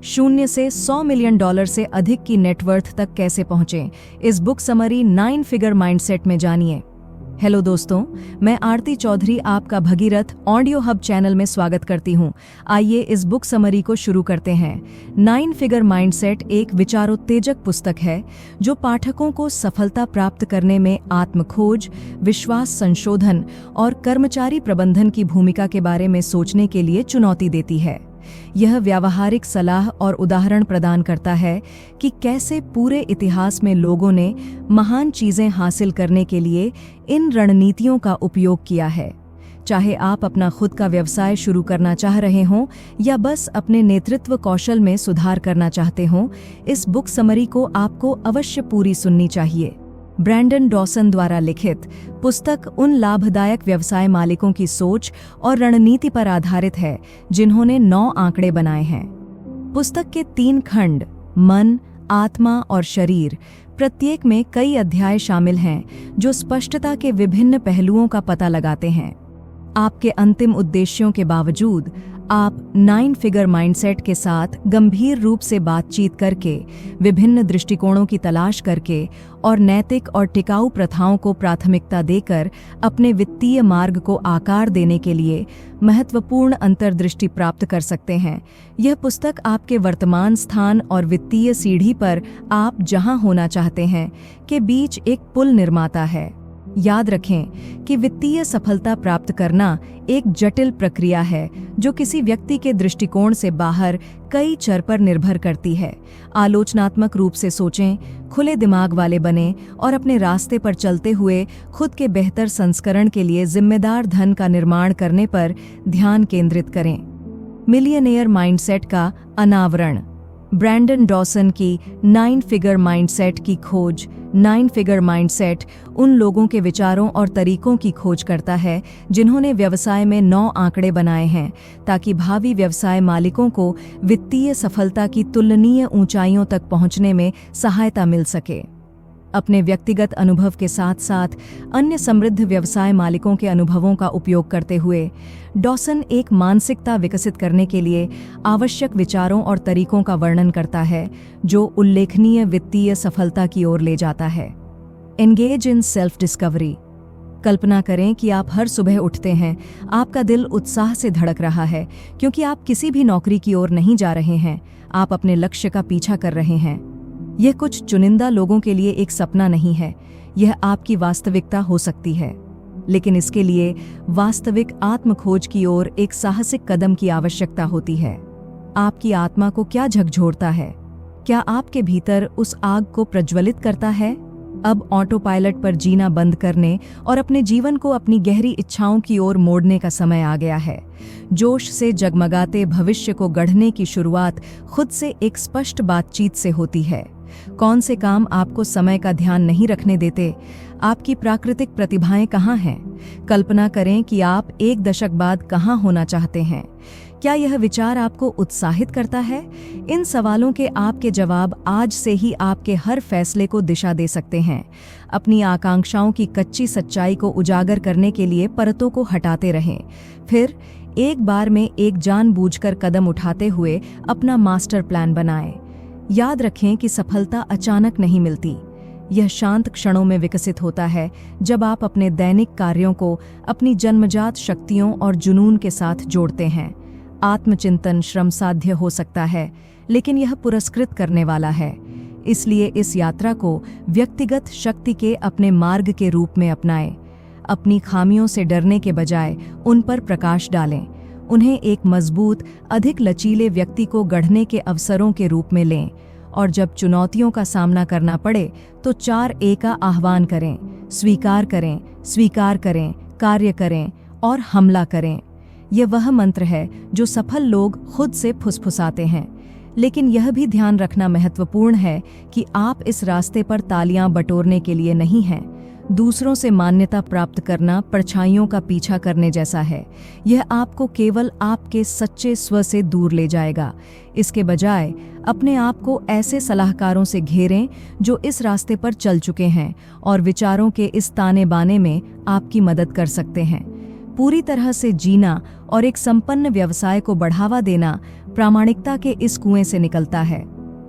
शून्य से $100 मिलियन से अधिक की नेटवर्थ तक कैसे पहुंचें, इस बुक समरी 9 फिगर माइंडसेट में जानिए। हेलो दोस्तों, मैं आरती चौधरी आपका भगीरथ ऑडियो हब चैनल में स्वागत करती हूं। आइए इस बुक समरी को शुरू करते हैं। 9 फिगर माइंडसेट एक विचारोत्तेजक पुस्तक है जो पाठकों को सफलता प्राप्त करने में आत्मखोज, विश्वास संशोधन और कर्मचारी प्रबंधन की भूमिका के बारे में सोचने के लिए चुनौती देती है। यह व्यावहारिक सलाह और उदाहरण प्रदान करता है कि कैसे पूरे इतिहास में लोगों ने महान चीजें हासिल करने के लिए इन रणनीतियों का उपयोग किया है। चाहे आप अपना खुद का व्यवसाय शुरू करना चाह रहे हों या बस अपने नेतृत्व कौशल में सुधार करना चाहते हों, इस बुक समरी को आपको अवश्य पूरी सुननी चाहिए। ब्रैंडन डॉसन द्वारा लिखित पुस्तक उन लाभदायक व्यवसाय मालिकों की सोच और रणनीति पर आधारित है जिन्होंने 9 आंकड़े बनाए हैं। पुस्तक के 3 खंड मन, आत्मा और शरीर, प्रत्येक में कई अध्याय शामिल हैं जो स्पष्टता के विभिन्न पहलुओं का पता लगाते हैं। आपके अंतिम उद्देश्यों के बावजूद आप 9 फिगर माइंडसेट के साथ गंभीर रूप से बातचीत करके, विभिन्न दृष्टिकोणों की तलाश करके और नैतिक और टिकाऊ प्रथाओं को प्राथमिकता देकर अपने वित्तीय मार्ग को आकार देने के लिए महत्वपूर्ण अंतर्दृष्टि प्राप्त कर सकते हैं। यह पुस्तक आपके वर्तमान स्थान और वित्तीय सीढ़ी पर आप जहां होना चाहते हैं के बीच एक पुल निर्माता है। याद रखें कि वित्तीय सफलता प्राप्त करना एक जटिल प्रक्रिया है जो किसी व्यक्ति के दृष्टिकोण से बाहर कई चर पर निर्भर करती है। आलोचनात्मक रूप से सोचें, खुले दिमाग वाले बनें और अपने रास्ते पर चलते हुए खुद के बेहतर संस्करण के लिए जिम्मेदार धन का निर्माण करने पर ध्यान केंद्रित करें। मिलियनेयर माइंडसेट का अनावरण। ब्रैंडन डॉसन की 9 फिगर माइंडसेट की खोज। 9 फिगर माइंडसेट उन लोगों के विचारों और तरीकों की खोज करता है जिन्होंने व्यवसाय में 9 आंकड़े बनाए हैं ताकि भावी व्यवसाय मालिकों को वित्तीय सफलता की तुलनीय ऊंचाइयों तक पहुंचने में सहायता मिल सके। अपने व्यक्तिगत अनुभव के साथ साथ अन्य समृद्ध व्यवसाय मालिकों के अनुभवों का उपयोग करते हुए डॉसन एक मानसिकता विकसित करने के लिए आवश्यक विचारों और तरीकों का वर्णन करता है जो उल्लेखनीय वित्तीय सफलता की ओर ले जाता है। Engage in self discovery. कल्पना करें कि आप हर सुबह उठते हैं, आपका दिल उत्साह से धड़क रहा है क्योंकि आप किसी भी नौकरी की ओर नहीं जा रहे हैं, आप अपने लक्ष्य का पीछा कर रहे हैं। यह कुछ चुनिंदा लोगों के लिए एक सपना नहीं है, यह आपकी वास्तविकता हो सकती है, लेकिन इसके लिए वास्तविक आत्मखोज की ओर एक साहसिक कदम की आवश्यकता होती है। आपकी आत्मा को क्या झकझोरता है? क्या आपके भीतर उस आग को प्रज्वलित करता है? अब ऑटो पायलट पर जीना बंद करने और अपने जीवन को अपनी गहरी इच्छाओं की ओर मोड़ने का समय आ गया है। जोश से जगमगाते भविष्य को गढ़ने की शुरुआत खुद से एक स्पष्ट बातचीत से होती है। कौन से काम आपको समय का ध्यान नहीं रखने देते? आपकी प्राकृतिक प्रतिभाएं कहाँ हैं? कल्पना करें कि आप 1 दशक बाद कहाँ होना चाहते हैं। क्या यह विचार आपको उत्साहित करता है? इन सवालों के आपके जवाब आज से ही आपके हर फैसले को दिशा दे सकते हैं। अपनी आकांक्षाओं की कच्ची सच्चाई को उजागर करने के लिए परतों को हटाते रहें, फिर एक बार में एक जानबूझकर कदम उठाते हुए अपना मास्टर प्लान बनाएं। याद रखें कि सफलता अचानक नहीं मिलती, यह शांत क्षणों में विकसित होता है जब आप अपने दैनिक कार्यों को अपनी जन्मजात शक्तियों और जुनून के साथ जोड़ते हैं। आत्मचिंतन श्रमसाध्य हो सकता है, लेकिन यह पुरस्कृत करने वाला है। इसलिए इस यात्रा को व्यक्तिगत शक्ति के अपने मार्ग के रूप में अपनाएं। अपनी खामियों से डरने के बजाय उन पर प्रकाश डालें। उन्हें एक मजबूत, अधिक लचीले व्यक्ति को गढ़ने के अवसरों के रूप में लें और जब चुनौतियों का सामना करना पड़े तो 4A का आह्वान करें। स्वीकार करें, स्वीकार करें, कार्य करें और हमला करें। यह वह मंत्र है जो सफल लोग खुद से फुसफुसाते हैं, लेकिन यह भी ध्यान रखना महत्वपूर्ण है कि आप इस रास्ते पर तालियां बटोरने के लिए नहीं हैं। दूसरों से मान्यता प्राप्त करना परछाइयों का पीछा करने जैसा है। यह आपको केवल आपके सच्चे स्व से दूर ले जाएगा। इसके बजाय अपने आप को ऐसे सलाहकारों से घेरें जो इस रास्ते पर चल चुके हैं और विचारों के इस ताने बाने में आपकी मदद कर सकते हैं। पूरी तरह से जीना और एक संपन्न व्यवसाय को बढ़ावा देना प्रामाणिकता के इस कुएं से निकलता है।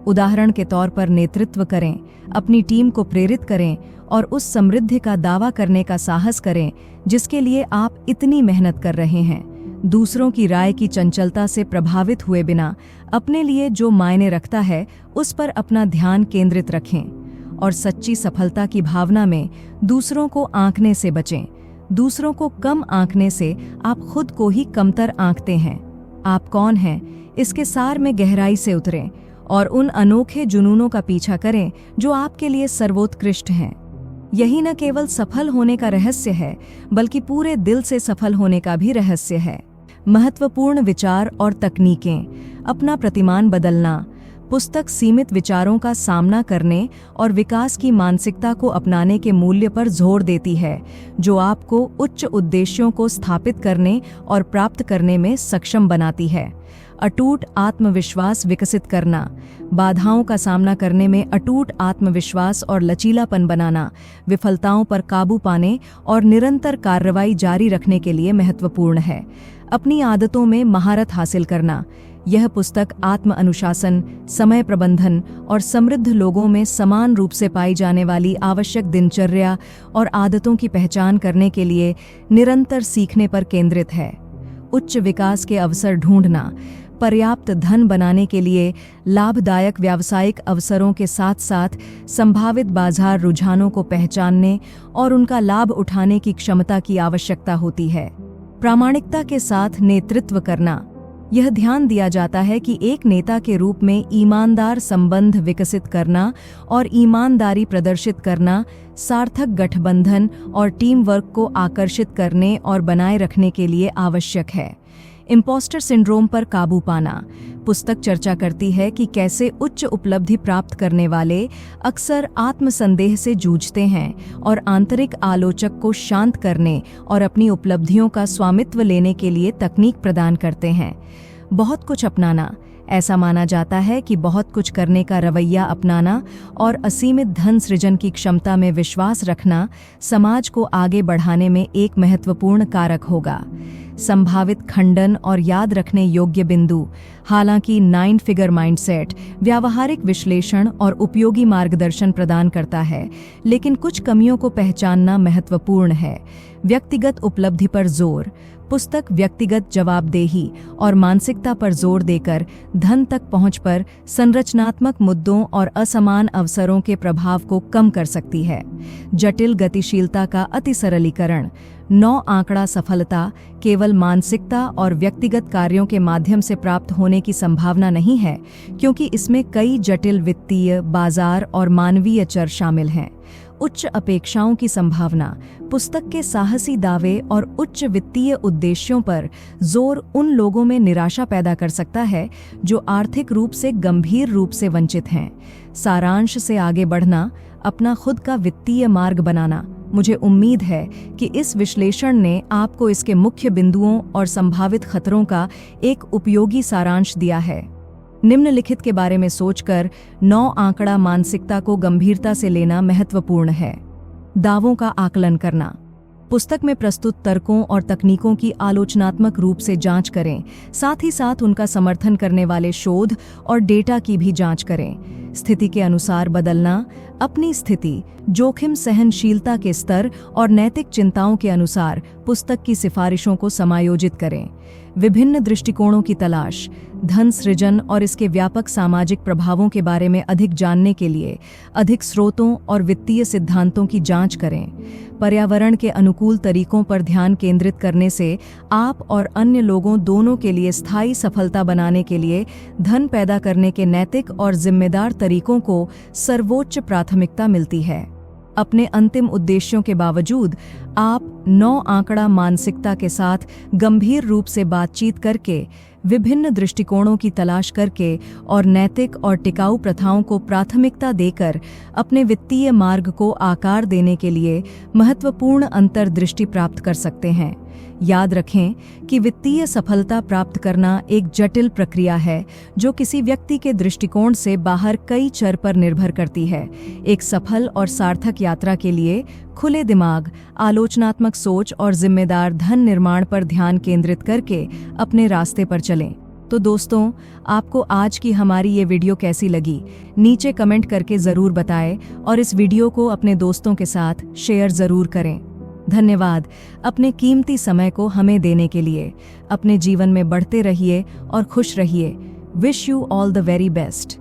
उदाहरण के तौर पर नेतृत्व करें, अपनी टीम को प्रेरित करें और उस समृद्धि का दावा करने का साहस करें जिसके लिए आप इतनी मेहनत कर रहे हैं। दूसरों की राय की चंचलता से प्रभावित हुए बिना अपने लिए जो मायने रखता है उस पर अपना ध्यान केंद्रित रखें और सच्ची सफलता की भावना में दूसरों को आंकने से बचें। दूसरों को कम आंकने से आप खुद को ही कमतर आंकते हैं। आप कौन हैं, इसके सार में गहराई से उतरें और उन अनोखे जुनूनों का पीछा करें जो आपके लिए सर्वोत्कृष्ट हैं। यही न केवल सफल होने का रहस्य है, बल्कि पूरे दिल से सफल होने का भी रहस्य है। महत्वपूर्ण विचार और तकनीकें। अपना प्रतिमान बदलना। पुस्तक सीमित विचारों का सामना करने और विकास की मानसिकता को अपनाने के मूल्य पर जोर देती है, जो आपको उच्च उद्देश्यों को स्थापित करने और प्राप्त करने में सक्षम बनाती है। अटूट आत्मविश्वास विकसित करना। बाधाओं का सामना करने में अटूट आत्मविश्वास और लचीलापन बनाना विफलताओं पर काबू पाने और निरंतर कार्रवाई जारी रखने के लिए महत्वपूर्ण है। अपनी आदतों में महारत हासिल करना। यह पुस्तक आत्म अनुशासन, समय प्रबंधन और समृद्ध लोगों में समान रूप से पाई जाने वाली आवश्यक दिनचर्या और आदतों की पहचान करने के लिए निरंतर सीखने पर केंद्रित है। उच्च विकास के अवसर ढूंढना। पर्याप्त धन बनाने के लिए लाभदायक व्यावसायिक अवसरों के साथ साथ संभावित बाजार रुझानों को पहचानने और उनका लाभ उठाने की क्षमता की आवश्यकता होती है। प्रामाणिकता के साथ नेतृत्व करना। यह ध्यान दिया जाता है कि एक नेता के रूप में ईमानदार संबंध विकसित करना और ईमानदारी प्रदर्शित करना सार्थक गठबंधन और टीम वर्क को आकर्षित करने और बनाए रखने के लिए आवश्यक है। इम्पोस्टर सिंड्रोम पर काबू पाना। पुस्तक चर्चा करती है कि कैसे उच्च उपलब्धि प्राप्त करने वाले अक्सर आत्मसंदेह से जूझते हैं और आंतरिक आलोचक को शांत करने और अपनी उपलब्धियों का स्वामित्व लेने के लिए तकनीक प्रदान करते हैं। बहुत कुछ अपनाना। ऐसा माना जाता है कि बहुत कुछ करने का रवैया अपनाना और असीमित धन सृजन की क्षमता में विश्वास रखना समाज को आगे बढ़ाने में एक महत्वपूर्ण कारक होगा। संभावित खंडन और याद रखने योग्य बिंदु। हालांकि 9 फिगर माइंडसेट व्यावहारिक विश्लेषण और उपयोगी मार्गदर्शन प्रदान करता है, लेकिन कुछ कमियों को पहचानना महत्वपूर्ण है। व्यक्तिगत उपलब्धि पर जोर। पुस्तक व्यक्तिगत जवाबदेही और मानसिकता पर जोर देकर धन तक पहुंच पर संरचनात्मक मुद्दों और असमान अवसरों के प्रभाव को कम कर सकती है। जटिल गतिशीलता का अति सरलीकरण। 9 आंकड़ा सफलता केवल मानसिकता और व्यक्तिगत कार्यों के माध्यम से प्राप्त होने की संभावना नहीं है, क्योंकि इसमें कई जटिल वित्तीय, बाजार और मानवीय चर शामिल हैं। उच्च अपेक्षाओं की संभावना। पुस्तक के साहसी दावे और उच्च वित्तीय उद्देश्यों पर जोर उन लोगों में निराशा पैदा कर सकता है जो आर्थिक रूप से गंभीर रूप से वंचित हैं। सारांश से आगे बढ़ना, अपना खुद का वित्तीय मार्ग बनाना। मुझे उम्मीद है कि इस विश्लेषण ने आपको इसके मुख्य बिंदुओं और संभावित खतरों का एक उपयोगी सारांश दिया है। निम्नलिखित के बारे में सोचकर 9 आंकड़ा मानसिकता को गंभीरता से लेना महत्वपूर्ण है। दावों का आकलन करना। पुस्तक में प्रस्तुत तर्कों और तकनीकों की आलोचनात्मक रूप से जांच करें, साथ ही साथ उनका समर्थन करने वाले शोध और डेटा की भी जांच करें। स्थिति के अनुसार बदलना। अपनी स्थिति, जोखिम सहनशीलता के स्तर और नैतिक चिंताओं के अनुसार पुस्तक की सिफारिशों को समायोजित करें। विभिन्न दृष्टिकोणों की तलाश। धन सृजन और इसके व्यापक सामाजिक प्रभावों के बारे में अधिक जानने के लिए अधिक स्रोतों और वित्तीय सिद्धांतों की जांच करें। पर्यावरण के अनुकूल तरीकों पर ध्यान केंद्रित करने से आप और अन्य लोगों दोनों के लिए स्थायी सफलता बनाने के लिए धन पैदा करने के नैतिक और जिम्मेदार तरीकों को सर्वोच्च प्राथमिकता मिलती है। अपने अंतिम उद्देश्यों के बावजूद आप 9 आंकड़ा मानसिकता के साथ गंभीर रूप से बातचीत करके, विभिन्न दृष्टिकोणों की तलाश करके और नैतिक और टिकाऊ प्रथाओं को प्राथमिकता देकर अपने वित्तीय मार्ग को आकार देने के लिए महत्वपूर्ण अंतर्दृष्टि प्राप्त कर सकते हैं। याद रखें कि वित्तीय सफलता प्राप्त करना एक जटिल प्रक्रिया है जो किसी व्यक्ति के दृष्टिकोण से बाहर कई चर पर निर्भर करती है। एक सफल और सार्थक यात्रा के लिए खुले दिमाग, आलोचनात्मक सोच और जिम्मेदार धन निर्माण पर ध्यान केंद्रित करके अपने रास्ते पर चलें। तो दोस्तों, आपको आज की हमारी ये वीडियो कैसी लगी नीचे कमेंट करके ज़रूर बताएं और इस वीडियो को अपने दोस्तों के साथ शेयर ज़रूर करें। धन्यवाद अपने कीमती समय को हमें देने के लिए। अपने जीवन में बढ़ते रहिए और खुश रहिए। Wish you all the very best.